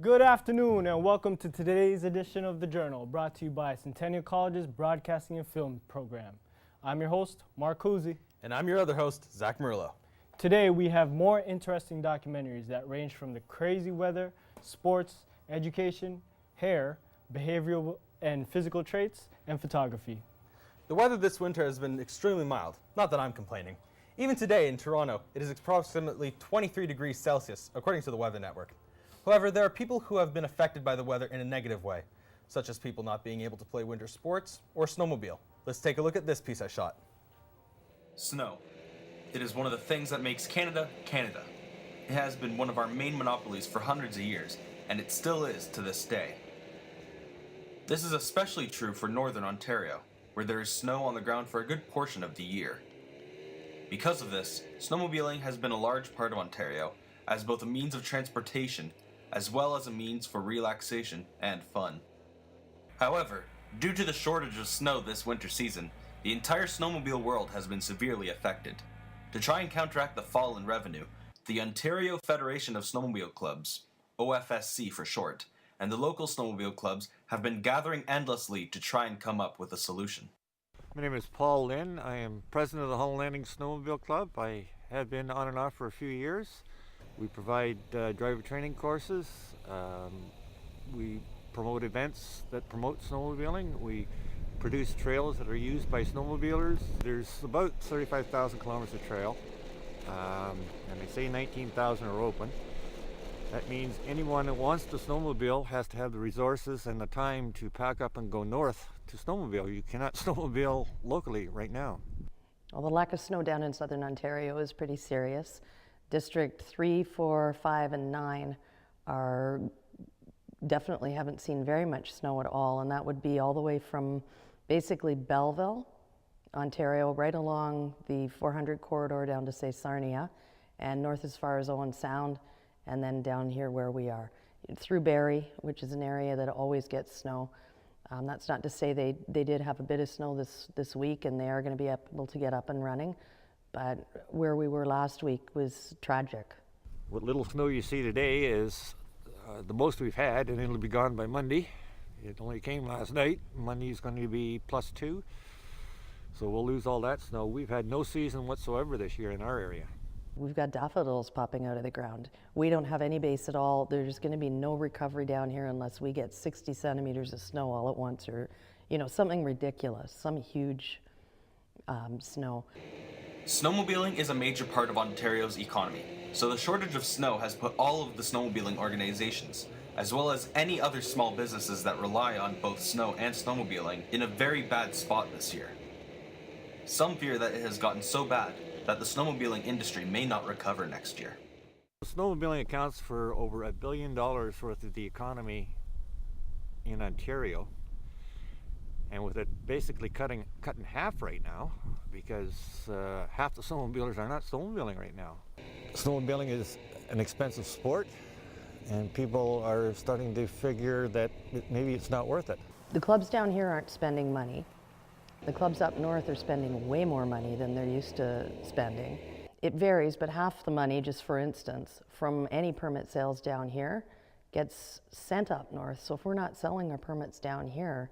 Good afternoon and welcome to today's edition of The Journal, brought to you by Centennial College's Broadcasting and Film program. I'm your host, Marc Cusi. And I'm your other host, Zach Murillo. Today we have more interesting documentaries that range from the crazy weather, sports, education, hair, behavioral and physical traits, and photography. The weather this winter has been extremely mild, not that I'm complaining. Even today in Toronto, it is approximately 23 degrees Celsius, according to the Weather Network. However, there are people who have been affected by the weather in a negative way, such as people not being able to play winter sports or snowmobile. Let's take a look at this piece I shot. Snow. It is one of the things that makes Canada, Canada. It has been one of our main monopolies for hundreds of years, and it still is to this day. This is especially true for Northern Ontario, where there is snow on the ground for a good portion of the year. Because of this, snowmobiling has been a large part of Ontario as both a means of transportation as well as a means for relaxation and fun. However, due to the shortage of snow this winter season, the entire snowmobile world has been severely affected. To try and counteract the fall in revenue, the Ontario Federation of Snowmobile Clubs, OFSC for short, and the local snowmobile clubs have been gathering endlessly to try and come up with a solution. My name is Paul Lynn. I am president of the Hull Landing Snowmobile Club. I have been on and off for a few years. We provide driver training courses. We promote events that promote snowmobiling. We produce trails that are used by snowmobilers. There's about 35,000 kilometers of trail, and they say 19,000 are open. That means anyone that wants to snowmobile has to have the resources and the time to pack up and go north to snowmobile. You cannot snowmobile locally right now. Well, the lack of snow down in southern Ontario is pretty serious. District 3, 4, 5, and 9 are definitely haven't seen very much snow at all, and that would be all the way from basically Belleville, Ontario, right along the 400 corridor down to, say, Sarnia, and north as far as Owen Sound, and then down here where we are, through Barrie, which is an area that always gets snow. That's not to say they did have a bit of snow this week, and they are going to be able to get up and running, but where we were last week was tragic. What little snow you see today is the most we've had, and it'll be gone by Monday. It only came last night. Monday's going to be +2, so we'll lose all that snow. We've had no season whatsoever this year in our area. We've got daffodils popping out of the ground. We don't have any base at all. There's going to be no recovery down here unless we get 60 centimeters of snow all at once, or something ridiculous, some huge snow. Snowmobiling is a major part of Ontario's economy, so the shortage of snow has put all of the snowmobiling organizations, as well as any other small businesses that rely on both snow and snowmobiling, in a very bad spot this year. Some fear that it has gotten so bad that the snowmobiling industry may not recover next year. Snowmobiling accounts for over $1 billion worth of the economy in Ontario, and with it basically cut in half right now, because half the snowmobilers are not snowmobiling right now. Snowmobiling is an expensive sport, and people are starting to figure that maybe it's not worth it. The clubs down here aren't spending money. The clubs up north are spending way more money than they're used to spending. It varies, but half the money, just for instance, from any permit sales down here gets sent up north. So if we're not selling our permits down here,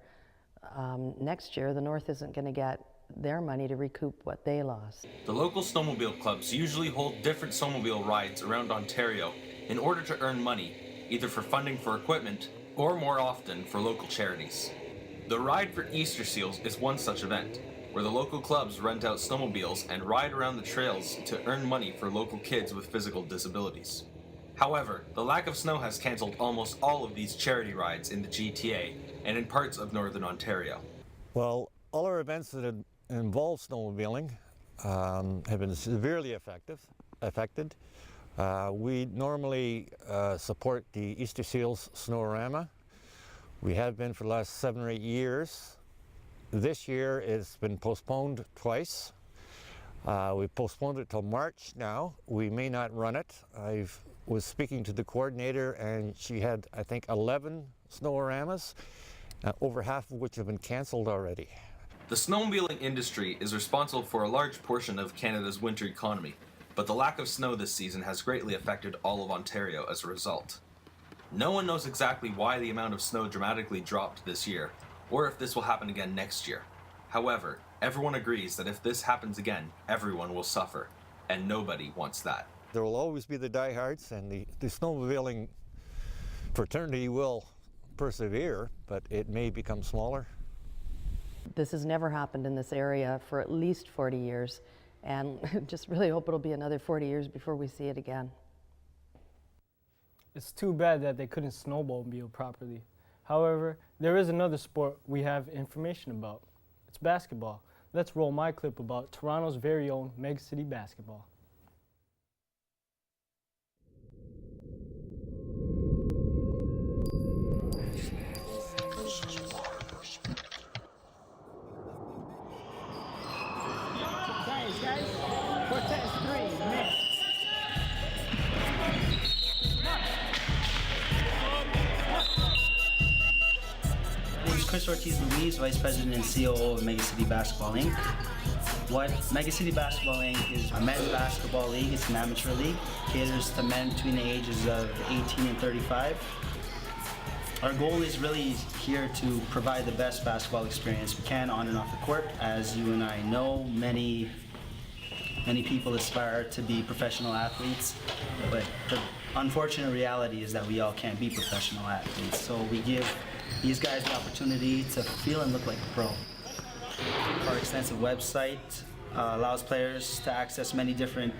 next year the north isn't going to get their money to recoup what they lost. The local snowmobile clubs usually hold different snowmobile rides around Ontario in order to earn money, either for funding for equipment or more often for local charities. The Ride for Easter Seals is one such event, where the local clubs rent out snowmobiles and ride around the trails to earn money for local kids with physical disabilities. However, the lack of snow has cancelled almost all of these charity rides in the GTA and in parts of Northern Ontario. Well, all our events that involve snowmobiling have been severely affected. We normally support the Easter Seals Snoworama. We have been for the last 7 or 8 years. This year it's been postponed twice. We postponed it till March now. We may not run it. I was speaking to the coordinator, and she had, I think, 11 snowораmas, over half of which have been canceled already. The snowmobiling industry is responsible for a large portion of Canada's winter economy, but the lack of snow this season has greatly affected all of Ontario as a result. No one knows exactly why the amount of snow dramatically dropped this year, or if this will happen again next year. However, everyone agrees that if this happens again, everyone will suffer, and nobody wants that. There will always be the diehards, and the snowmobiling fraternity will persevere, but it may become smaller. This has never happened in this area for at least 40 years, and just really hope it'll be another 40 years before we see it again. It's too bad that they couldn't snowmobile properly. However, there is another sport we have information about. It's basketball. Let's roll my clip about Toronto's very own Megacity basketball. Guys, Cortez 3, miss. My name is Chrispy P, Vice President and COO of Megacity Basketball Inc. What Megacity Basketball Inc. is a men's basketball league. It's an amateur league. Caters to men between the ages of 18 and 35. Our goal is really here to provide the best basketball experience we can on and off the court. As you and I know, many people aspire to be professional athletes, but the unfortunate reality is that we all can't be professional athletes. So we give these guys the opportunity to feel and look like a pro. Our extensive website allows players to access many different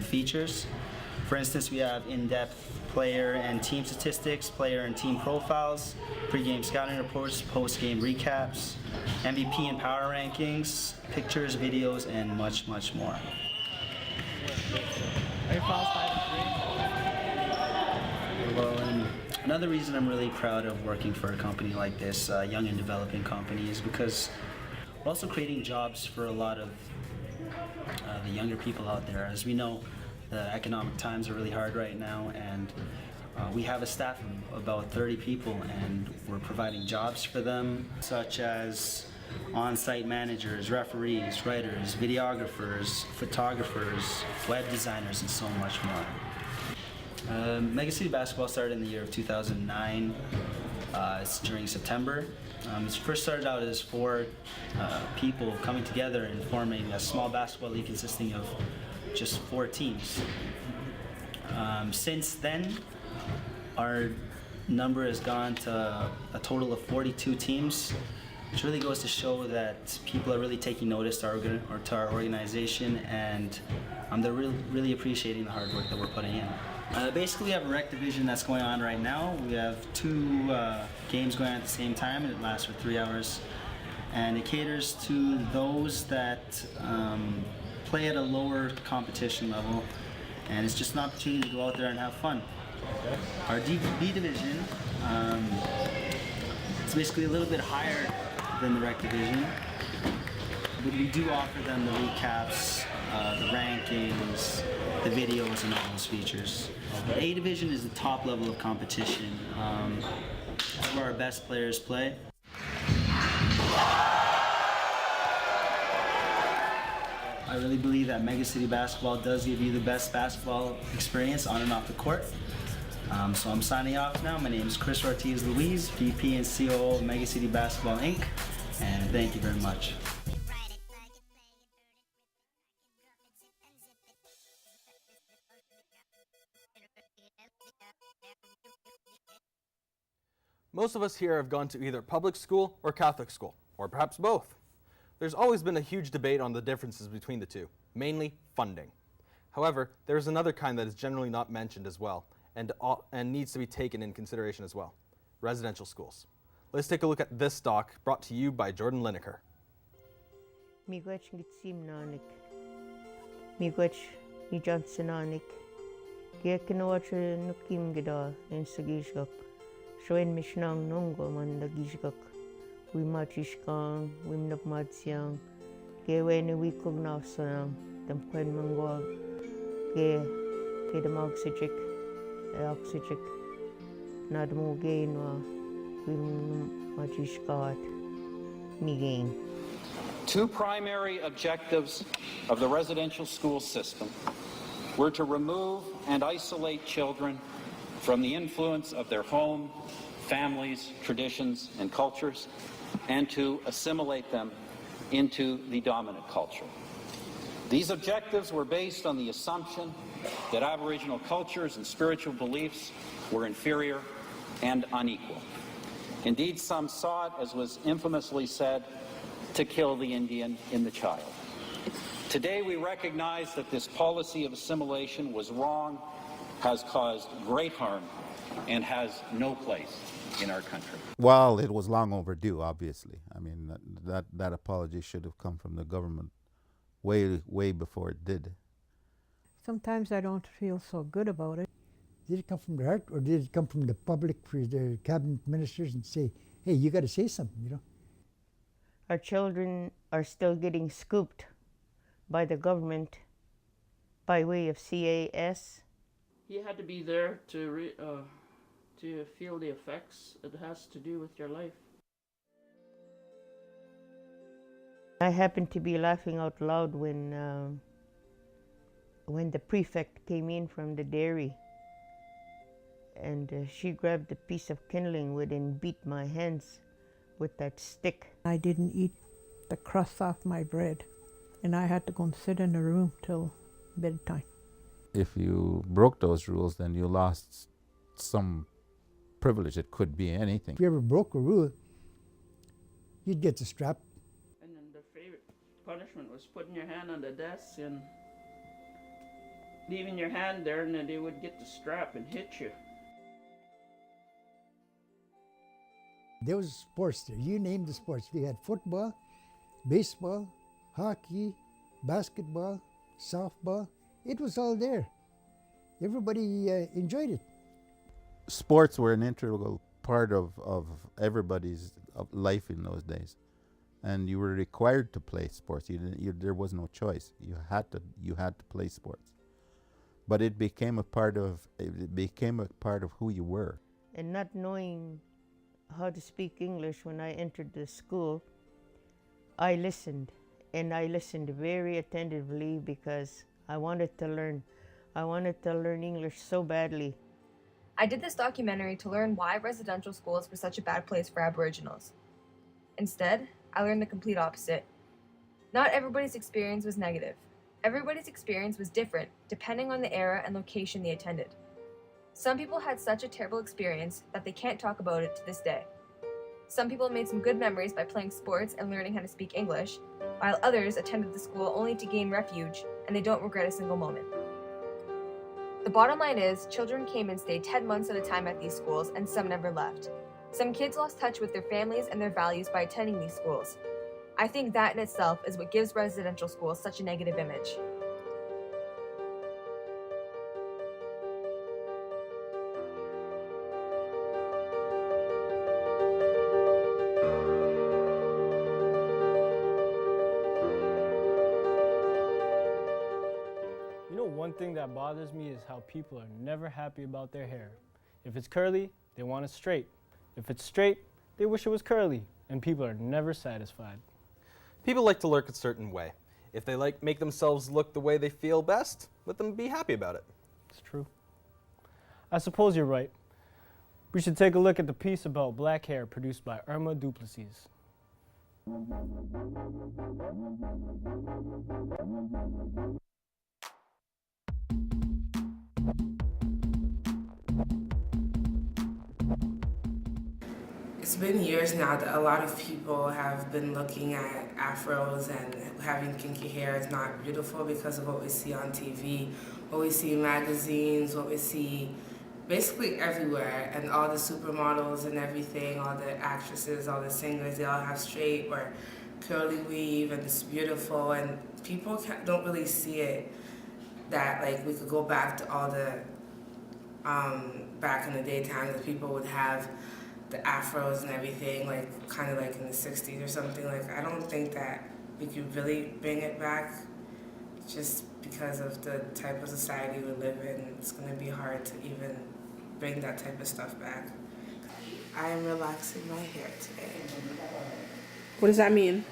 features. For instance, we have in-depth player and team statistics, player and team profiles, pre-game scouting reports, post-game recaps, MVP and power rankings, pictures, videos, and much, much more. Well, and another reason I'm really proud of working for a company like this, a young and developing company, is because we're also creating jobs for a lot of the younger people out there. As we know, the economic times are really hard right now, and we have a staff of about 30 people, and we're providing jobs for them, such as on-site managers, referees, writers, videographers, photographers, web designers, and so much more. Megacity Basketball started in the year of 2009. It's during September. It first started out as 4 people coming together and forming a small basketball league consisting of just 4 teams. Since then, our number has gone to a total of 42 teams, which really goes to show that people are really taking notice to our organization, and they're really appreciating the hard work that we're putting in. Basically, we have a rec division that's going on right now. We have 2 games going on at the same time, and it lasts for 3 hours. And it caters to those that play at a lower competition level, and it's just an opportunity to go out there and have fun. Okay. Our B division is basically a little bit higher than the rec division, but we do offer them the recaps, the rankings, the videos, and all those features. The A division is the top level of competition. That's where our best players play. I really believe that Megacity Basketball does give you the best basketball experience on and off the court. So I'm signing off now. My name is Chris Ortiz-Luis, VP and COO of Megacity Basketball Inc. And thank you very much. Most of us here have gone to either public school or Catholic school, or perhaps both. There's always been a huge debate on the differences between the two, mainly funding. However, there is another kind that is generally not mentioned as well, and needs to be taken in consideration as well: residential schools. Let's take a look at this doc brought to you by Jordan Linekar. Miigwech ngitsim nanik. Miigwech ni Johnson nanik. Gekinoach nukim gida in sagishgak. Shoen mishnang nongo mandagishgak. Wimachishkang, wimnapmatsyang. Geweni wikognafsanang. Damkwen mangwag. Ge damagsichik. Oxychic, Nadmogainwa, Wimachishkat, Migain. 2 primary objectives of the residential school system were to remove and isolate children from the influence of their home, families, traditions, and cultures, and to assimilate them into the dominant culture. These objectives were based on the assumption that Aboriginal cultures and spiritual beliefs were inferior and unequal. Indeed, some saw it, as was infamously said, to kill the Indian in the child. Today, we recognize that this policy of assimilation was wrong, has caused great harm, and has no place in our country. Well, it was long overdue, obviously. I mean, that apology should have come from the government way before it did. Sometimes I don't feel so good about it. Did it come from the heart, or did it come from the public, for the cabinet ministers, and say, hey, you got to say something, you know? Our children are still getting scooped by the government by way of CAS. You had to be there to feel the effects. It has to do with your life. I happened to be laughing out loud when the prefect came in from the dairy, and she grabbed a piece of kindling wood and beat my hands with that stick. I didn't eat the crust off my bread, and I had to go and sit in a room till bedtime. If you broke those rules, then you lost some privilege. It could be anything. If you ever broke a rule, you'd get the strap. And then the favorite punishment was putting your hand on the desk and leaving your hand there, and then they would get the strap and hit you. There was sports there. You named the sports. We had football, baseball, hockey, basketball, softball. It was all there. Everybody enjoyed it. Sports were an integral part of everybody's life in those days, and you were required to play sports. There was no choice. You had to play sports. But it became a part of who you were. And not knowing how to speak English when I entered the school, I listened, and I listened very attentively because I wanted to learn. I wanted to learn English so badly. I did this documentary to learn why residential schools were such a bad place for Aboriginals. Instead, I learned the complete opposite. Not everybody's experience was negative. Everybody's experience was different, depending on the era and location they attended. Some people had such a terrible experience that they can't talk about it to this day. Some people made some good memories by playing sports and learning how to speak English, while others attended the school only to gain refuge, and they don't regret a single moment. The bottom line is, children came and stayed 10 months at a time at these schools, and some never left. Some kids lost touch with their families and their values by attending these schools. I think that in itself is what gives residential schools such a negative image. One thing that bothers me is how people are never happy about their hair. If it's curly, they want it straight. If it's straight, they wish it was curly, and people are never satisfied. People like to look a certain way. If they make themselves look the way they feel best, let them be happy about it. It's true. I suppose you're right. We should take a look at the piece about black hair produced by Irma Duplessis. It's been years now that a lot of people have been looking at afros and having kinky hair is not beautiful because of what we see on TV, what we see in magazines, what we see basically everywhere, and all the supermodels and everything, all the actresses, all the singers, they all have straight or curly weave, and it's beautiful, and people don't really see it that like we could go back to all the back in the daytime that people would have the afros and everything, like kind of like in the 60s or something. Like, I don't think that we could really bring it back just because of the type of society we live in. It's gonna be hard to even bring that type of stuff back. I am relaxing my hair today. What does that mean?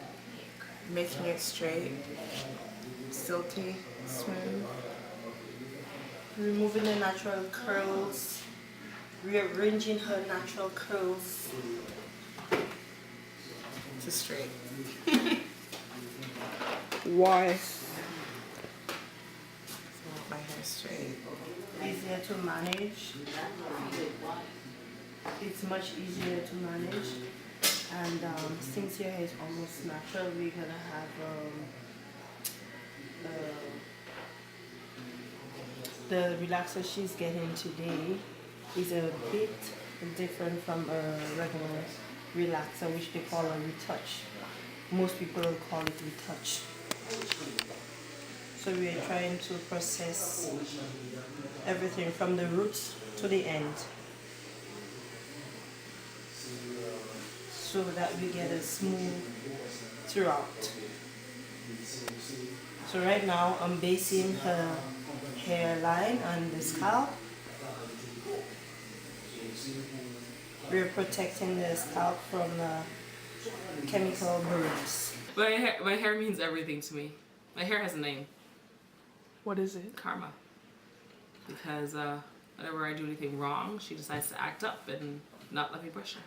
Making it straight, silky, smooth. Removing the natural curls rearranging her natural curls to straight. Why? My hair straight. Easier to manage. It's much easier to manage. And since your hair is almost natural, we're gonna have the relaxer she's getting today is a bit different from a regular relaxer, which they call a retouch. Most people will call it retouch. So we are trying to process everything from the roots to the end, so that we get a smooth throughout. So right now I'm basing her hairline on the scalp. We're protecting the scalp from chemical burns. My hair means everything to me. My hair has a name. What is it? Karma. Because whenever I do anything wrong, she decides to act up and not let me brush her.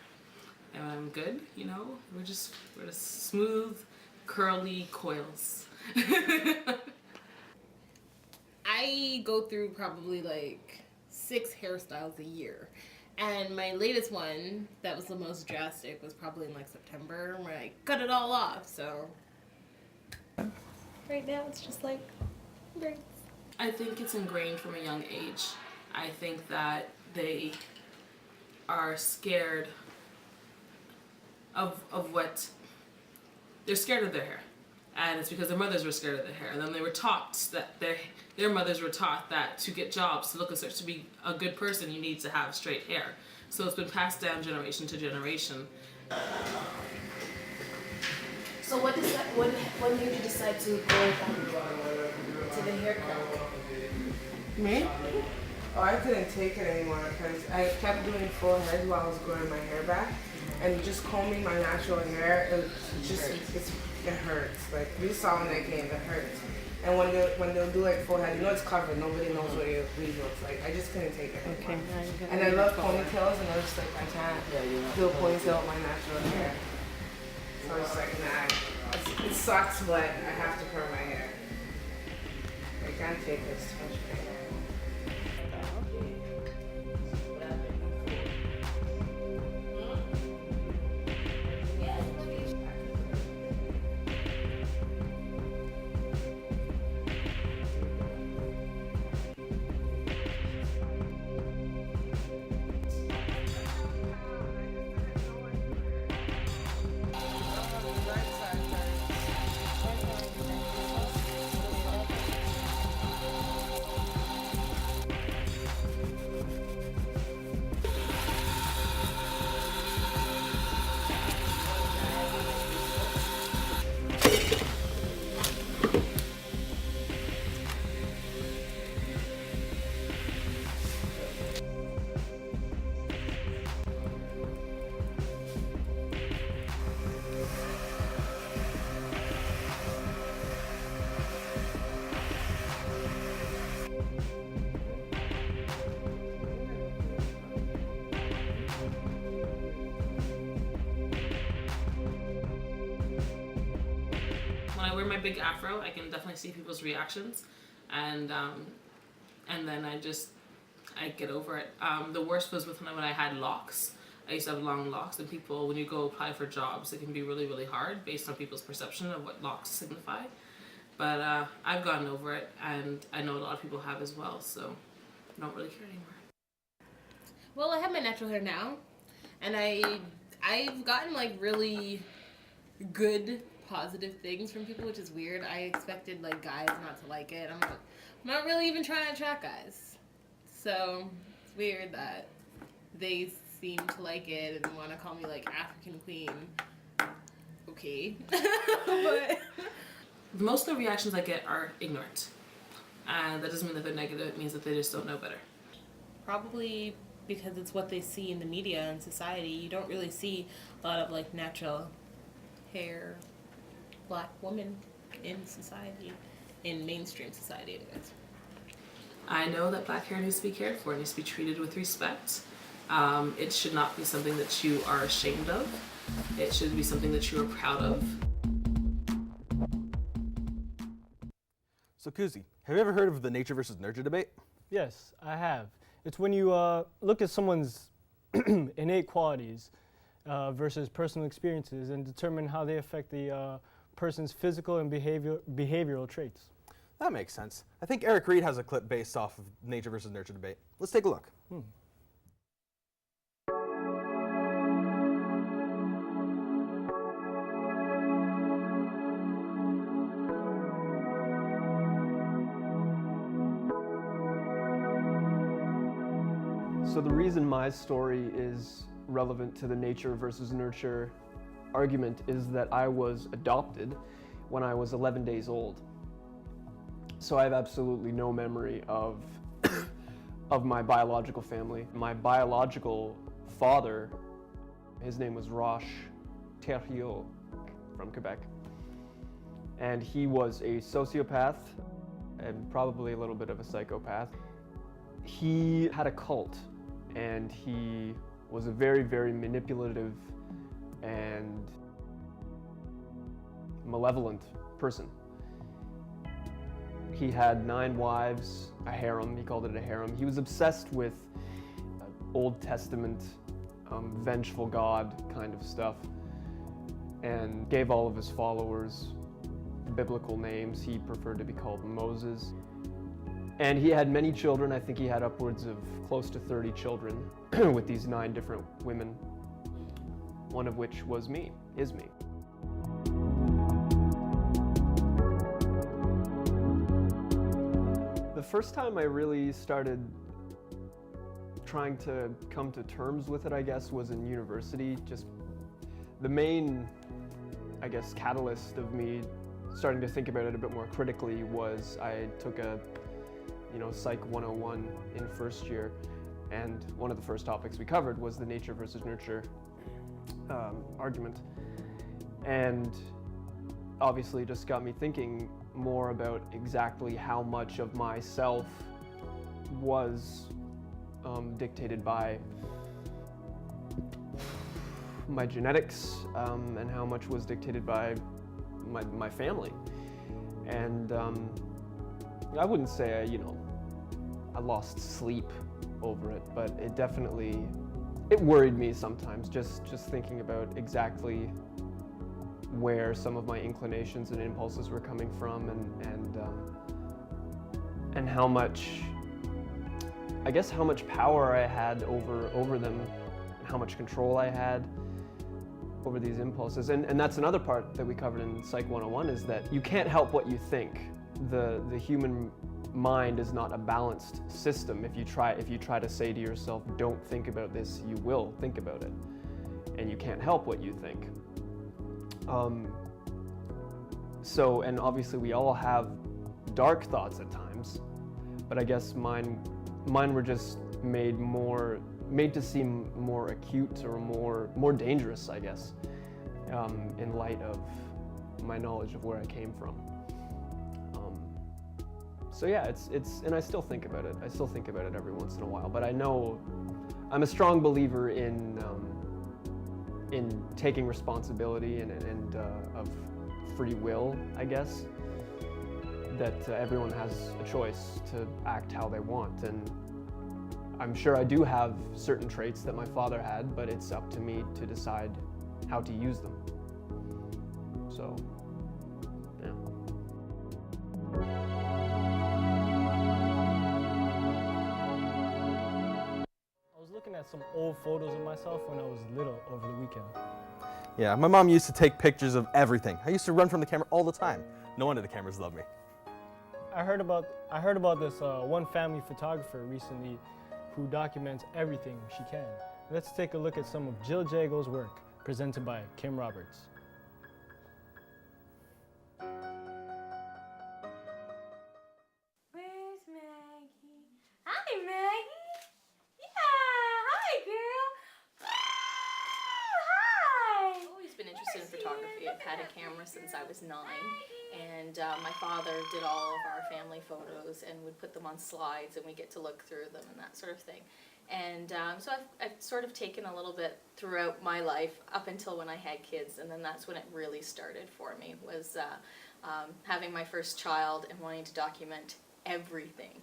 And when I'm good, you know, we're just smooth, curly coils. I go through probably like 6 hairstyles a year. And my latest one, that was the most drastic, was probably in like September, where I cut it all off, so. Right now it's just like braids. I think it's ingrained from a young age. I think that they are scared of what, they're scared of their hair. And it's because their mothers were scared of their hair. And then they were taught that their mothers were taught that to get jobs, to look as such, to be a good person, you need to have straight hair. So it's been passed down generation to generation. So what made you decide to go to the haircut? Me? Oh, I couldn't take it anymore because I kept doing full heads while I was growing my hair back. And just combing my natural hair, it hurts. Like, you saw when I came, it hurts. And when they'll do like full head, you know it's covered, nobody knows what your weave looks like. I just couldn't take it anymore. Okay. And I love ponytails, and I was like, I can't do a ponytail with my natural hair. So it's like, nah, it sucks, but I have to curl my hair. I can't take this too much pain. When I wear my big afro, I can definitely see people's reactions, and then I get over it. The worst was when I had locks. I used to have long locks, and people, when you go apply for jobs, it can be really, really hard based on people's perception of what locks signify. But I've gotten over it, and I know a lot of people have as well, so I don't really care anymore. Well, I have my natural hair now, and I've gotten like really good positive things from people, which is weird. I expected like guys not to like it. I'm not really even trying to attract guys, so it's weird that they seem to like it and want to call me like African queen. Okay. But most of the reactions I get are ignorant, and that doesn't mean that they're negative. It means that they just don't know better. Probably because it's what they see in the media and society. You don't really see a lot of like natural hair Black women in society, in mainstream society anyways. I know that black hair needs to be cared for. It needs to be treated with respect. It should not be something that you are ashamed of. It should be something that you are proud of. So Cusi, have you ever heard of the nature versus nurture debate? Yes, I have. It's when you look at someone's innate qualities versus personal experiences and determine how they affect the person's physical and behavioral traits. That makes sense. I think Reid has a clip based off of nature versus nurture debate. Let's take a look. So the reason my story is relevant to the nature versus nurture argument is that I was adopted when I was 11 days old. So I have absolutely no memory of my biological family. My biological father, his name was Roche Thurs from Quebec. And he was a sociopath and probably a little bit of a psychopath. He had a cult, and he was a very, very manipulative and malevolent person. He had 9 wives, a harem, he called it a harem. He was obsessed with Old Testament, vengeful God kind of stuff, and gave all of his followers biblical names. He preferred to be called Moses. And he had many children. I think he had upwards of close to 30 children with these 9 different women, one of which was me, is me. The first time I really started trying to come to terms with it, I guess, was in university. Just the main, I guess, catalyst of me starting to think about it a bit more critically was I took a Psych 101 in first year, and one of the first topics we covered was the nature versus nurture argument. And obviously just got me thinking more about exactly how much of myself was dictated by my genetics and how much was dictated by my family. And I wouldn't say I lost sleep over it, but it definitely, it worried me sometimes, just thinking about exactly where some of my inclinations and impulses were coming from, and how much, I guess, how much power I had over them, and how much control I had over these impulses. And that's another part that we covered in Psych 101, is that you can't help what you think. The human mind is not a balanced system. If you try to say to yourself, don't think about this, you will think about it. And you can't help what you think. And obviously we all have dark thoughts at times, but I guess mine were just made to seem more acute or more dangerous, I guess, in light of my knowledge of where I came from. So yeah, it's and I still think about it. I still think about it every once in a while. But I know I'm a strong believer in taking responsibility and of free will, I guess. That everyone has a choice to act how they want, and I'm sure I do have certain traits that my father had, but it's up to me to decide how to use them. So, yeah. Looking at some old photos of myself when I was little over the weekend. Yeah, my mom used to take pictures of everything. I used to run from the camera all the time. No wonder the cameras love me. I heard about this one family photographer recently who documents everything she can. Let's take a look at some of Jill Jago's work, presented by Kim Roberts. Where's Maggie? Hi, Maggie. Hi, girl. Hi. I've always been interested in photography. I've had a camera since I was 9, and my father did all of our family photos and would put them on slides, and we get to look through them and that sort of thing. And so I've sort of taken a little bit throughout my life up until when I had kids, and then that's when it really started for me, was having my first child and wanting to document everything.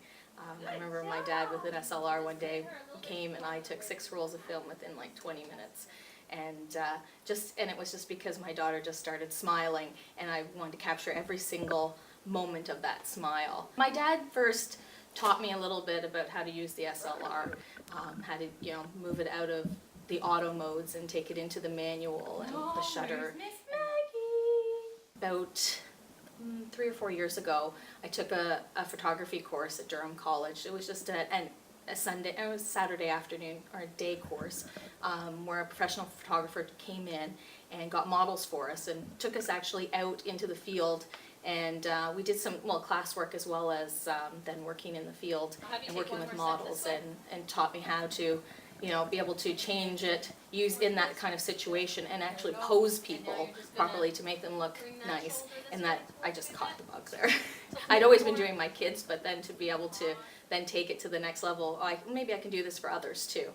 I remember my dad with an SLR one day came and I took 6 rolls of film within like 20 minutes. And it was just because my daughter just started smiling and I wanted to capture every single moment of that smile. My dad first taught me a little bit about how to use the SLR, how to move it out of the auto modes and take it into the manual and the shutter. About 3 or 4 years ago, I took a photography course at Durham College. It was just a Saturday afternoon or a day course where a professional photographer came in and got models for us and took us actually out into the field. And we did some classwork as well as then working in the field and working with models, and taught me how to be able to change it, use in that kind of situation, and actually pose people properly to make them look nice. And that, I just caught the bug there. I'd always been doing my kids, but then to be able to then take it to the next level, maybe I can do this for others too.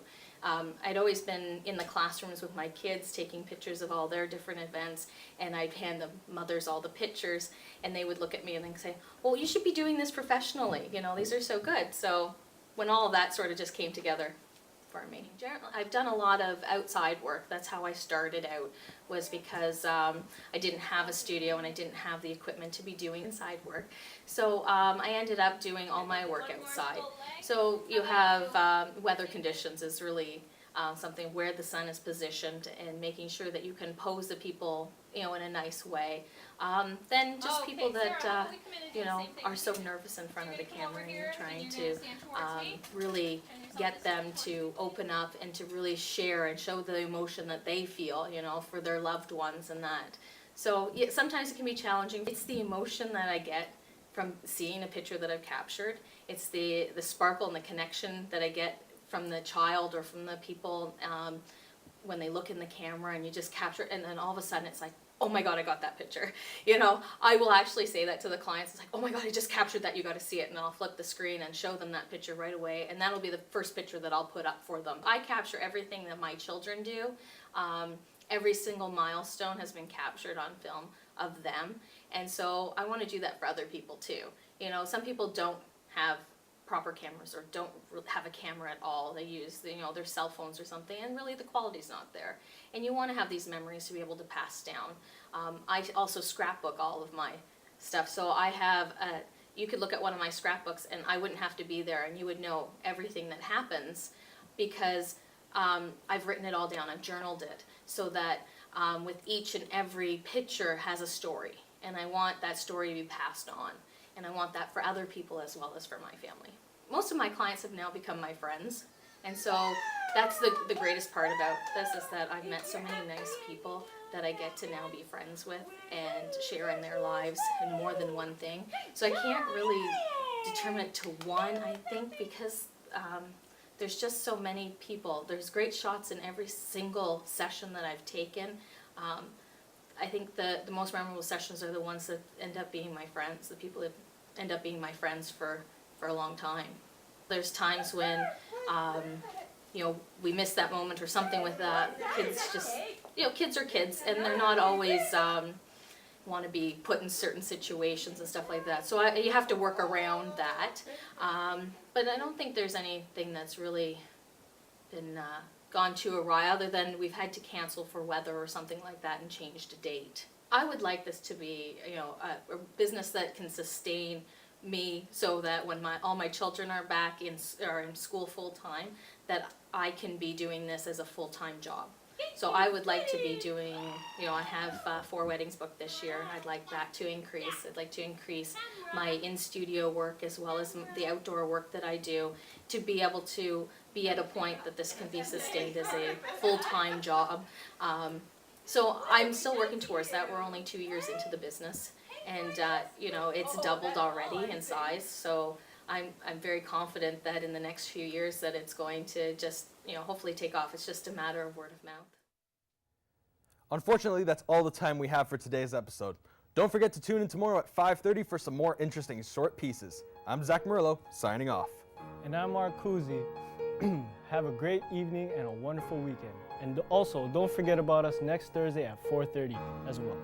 I'd always been in the classrooms with my kids taking pictures of all their different events, and I'd hand the mothers all the pictures, and they would look at me and then say, well, you should be doing this professionally, these are so good. So when all of that sort of just came together for me. I've done a lot of outside work. That's how I started out, was because I didn't have a studio and I didn't have the equipment to be doing inside work. So I ended up doing all my work outside. So you have weather conditions is really something where the sun is positioned and making sure that you can pose the people in a nice way. Then just people that are so nervous in front of the camera, and you're trying to really get them to open up and to really share and show the emotion that they feel, for their loved ones and that. So yeah, sometimes it can be challenging. It's the emotion that I get from seeing a picture that I've captured. It's the sparkle and the connection that I get from the child or from the people when they look in the camera and you just capture it, and then all of a sudden it's like, oh my God, I got that picture. I will actually say that to the clients. It's like, oh my God, I just captured that, you got to see it. And I'll flip the screen and show them that picture right away. And that'll be the first picture that I'll put up for them. I capture everything that my children do. Every single milestone has been captured on film of them. And so I want to do that for other people too. Some people don't have proper cameras or don't have a camera at all. They use their cell phones or something, and really the quality's not there. And you want to have these memories to be able to pass down. I also scrapbook all of my stuff, so I have you could look at one of my scrapbooks and I wouldn't have to be there, and you would know everything that happens because I've written it all down. I've journaled it so that with each and every picture has a story, and I want that story to be passed on. And I want that for other people as well as for my family. Most of my clients have now become my friends. And so that's the greatest part about this, is that I've met so many nice people that I get to now be friends with and share in their lives in more than one thing. So I can't really determine it to one, I think, because there's just so many people. There's great shots in every single session that I've taken. I think the most memorable sessions are the ones that end up being my friends, the people that end up being my friends for a long time. There's times when, we miss that moment or something with kids. Just, kids are kids, and they're not always want to be put in certain situations and stuff like that. So you have to work around that. But I don't think there's anything that's really been gone too awry, other than we've had to cancel for weather or something like that and change the date. I would like this to be, a business that can sustain me, so that when all my children are back in school full time, that I can be doing this as a full-time job. So I would like to be doing, I have 4 weddings booked this year. I'd like that to increase. I'd like to increase my in-studio work as well as the outdoor work that I do, to be able to be at a point that this can be sustained as a full-time job. So I'm still working towards that. We're only 2 years into the business, and it's doubled already in size. So I'm very confident that in the next few years that it's going to just hopefully take off. It's just a matter of word of mouth. Unfortunately, that's all the time we have for today's episode. Don't forget to tune in tomorrow at 5:30 for some more interesting short pieces. I'm Zach Murillo, signing off. And I'm Marc Cusi. Have a great evening and a wonderful weekend. And also, don't forget about us next Thursday at 4:30 as well.